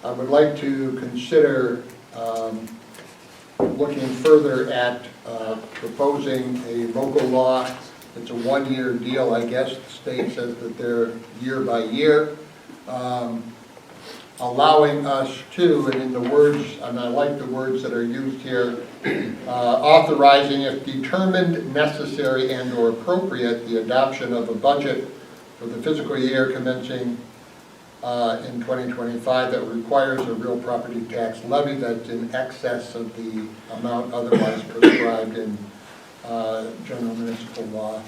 I would like to consider looking further at proposing a local law. It's a one-year deal, I guess. The state says that they're year by year. Allowing us to, and in the words, and I like the words that are used here, authorizing, if determined necessary and or appropriate, the adoption of a budget for the fiscal year commencing in 2025 that requires a real property tax levy that's in excess of the amount otherwise prescribed in General Municipal Law,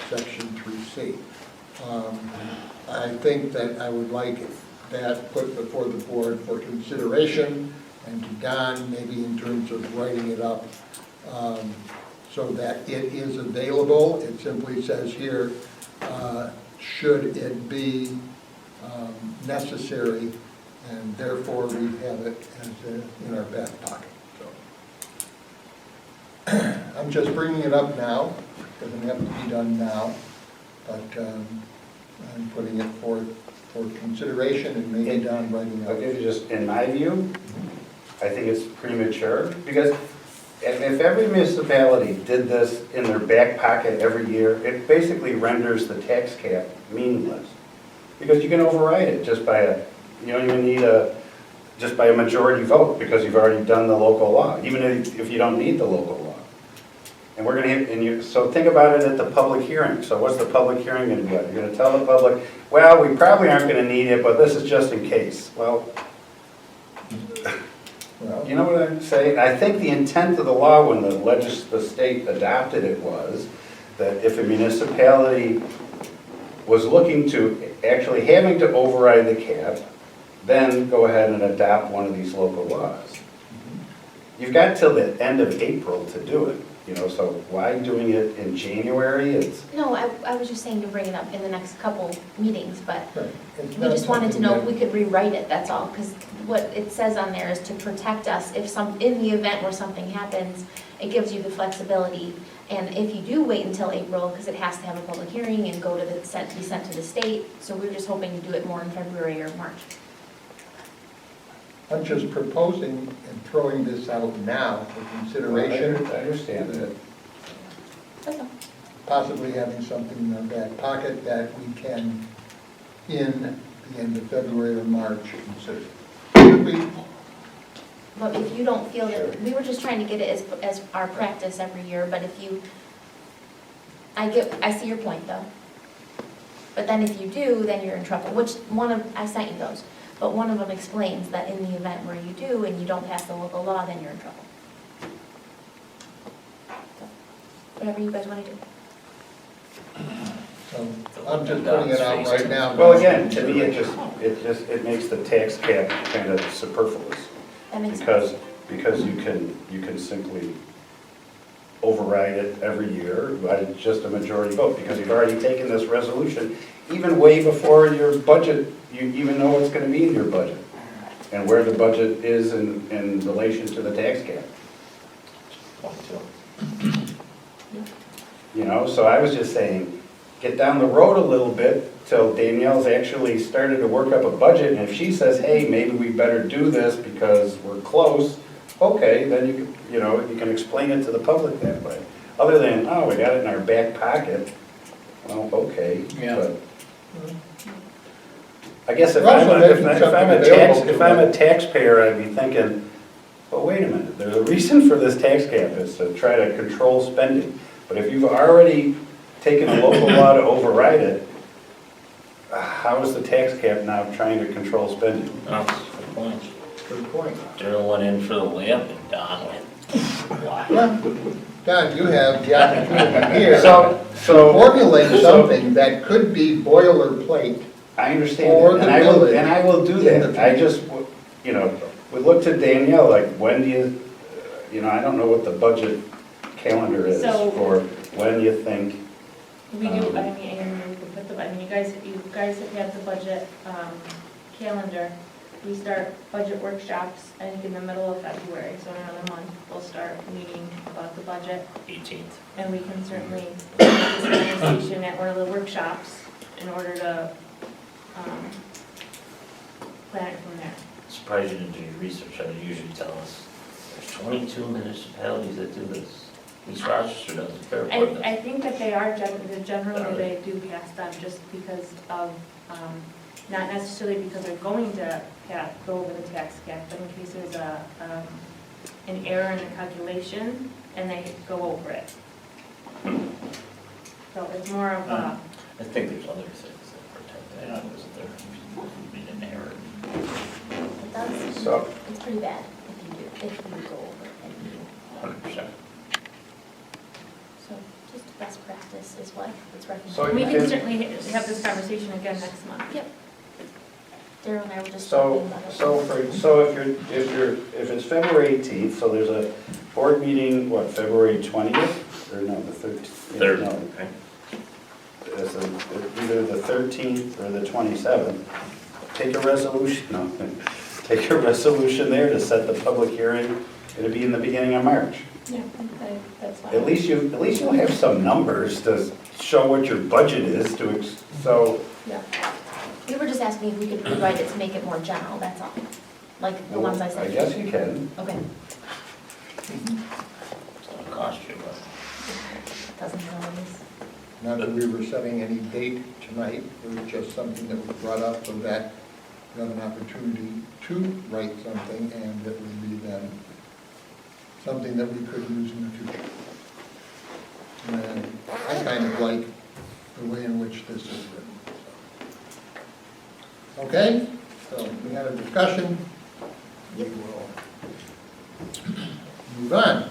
Section 3C. I think that I would like that put before the board for consideration, and to Don, maybe in terms of writing it up so that it is available. It simply says here, should it be necessary, and therefore we have it as in our back pocket. So I'm just bringing it up now. It doesn't have to be done now, but I'm putting it forth for consideration, and maybe Don writing up. Okay, just in my view, I think it's premature, because if every municipality did this in their back pocket every year, it basically renders the tax cap meaningless. Because you can override it just by you don't even need just by a majority vote, because you've already done the local law, even if you don't need the local law. And we're going to, so think about it at the public hearing. So what's the public hearing going to be? You're going to tell the public, well, we probably aren't going to need it, but this is just in case. Well, you know what I'm saying? I think the intent of the law when the state adopted it was that if a municipality was looking to actually having to override the cap, then go ahead and adopt one of these local laws. You've got till the end of April to do it. So why doing it in January? No, I was just saying to bring it up in the next couple meetings, but Right. we just wanted to know if we could rewrite it, that's all, because what it says on there is to protect us in the event where something happens, it gives you the flexibility. And if you do wait until April, because it has to have a public hearing and be sent to the state, so we're just hoping to do it more in February or March. I'm just proposing and throwing this out now for consideration. I understand that. That's all. Possibly having something in our back pocket that we can, in the end of February or March, consider. Should we? But if you don't feel that, we were just trying to get it as our practice every year, but if you, I see your point though. But then if you do, then you're in trouble, which I sent you those. But one of them explains that in the event where you do and you don't pass the local law, then you're in trouble. So, whatever you guys want to do. So I'm just putting it out right now. Well, again, to me, it makes the tax cap kind of superfluous. That makes sense. Because you can simply override it every year by just a majority vote, because you've already taken this resolution even way before your budget. You even know what's going to be in your budget and where the budget is in relation to the tax cap. So I was just saying, get down the road a little bit till Danielle's actually started to work up a budget, and if she says, hey, maybe we better do this because we're close, okay, then you can explain it to the public that way. Other than, oh, we got it in our back pocket, well, okay. Yeah. But I guess if We're also making I'm a taxpayer, I'd be thinking, well, wait a minute, there's a reason for this tax cap, is to try to control spending. But if you've already taken a local law to override it, how is the tax cap now trying to control spending? Oh, good point. Good point. Daryl went in for the layup and Don went. Wow. Well, Don, you have the opportunity here So to formulate something that could be boilerplate. I understand, For that, the and I will do in that. the I just, we look to Danielle, like, when do you, I don't know what the budget calendar is So- for when you think. We do, you guys have had the budget calendar. We start budget workshops, I think, in the middle of February, so in another month, we'll start meeting about the budget. 18th. And we can certainly have this conversation at one of the workshops in order to plan it from there. Surprised you didn't do your research, I would usually tell us, there's 22 municipalities that do this. East Rochester does, Fairport does. I think that they are, generally they do pass them just because of, not necessarily because they're going to go over the tax cap, but in case there's an error in the calculation, and they go over it. So it's more of a, I think there's other things that protect that, isn't there? Would be an error. It does, So, it's pretty bad if you go over it and you, 100%. so just best practice is what it's So recommended. we you can can- certainly have this conversation again next month. Yep. Daryl and I were just So, talking about it. if it's February 18th, so there's a board meeting, what, February 20th? Or no, the 13th? Third, No, okay. it's either the 13th or the 27th. Take a resolution, no, take a resolution there to set the public hearing. It'll be in the beginning of March. Yeah, that's fine. At least you'll have some numbers to show what your budget is so. Yeah. We were just asking if we could rewrite it to make it more general, that's all. Like the ones I said. I guess you can. Okay, It's gonna cost you, but. doesn't always. Not that we were setting any date tonight, it was just something that was brought up so that you have an opportunity to write something, and it would be then something that we could use in the future. And I kind of like the way in which this is written. Okay, so we had a discussion, we will move on.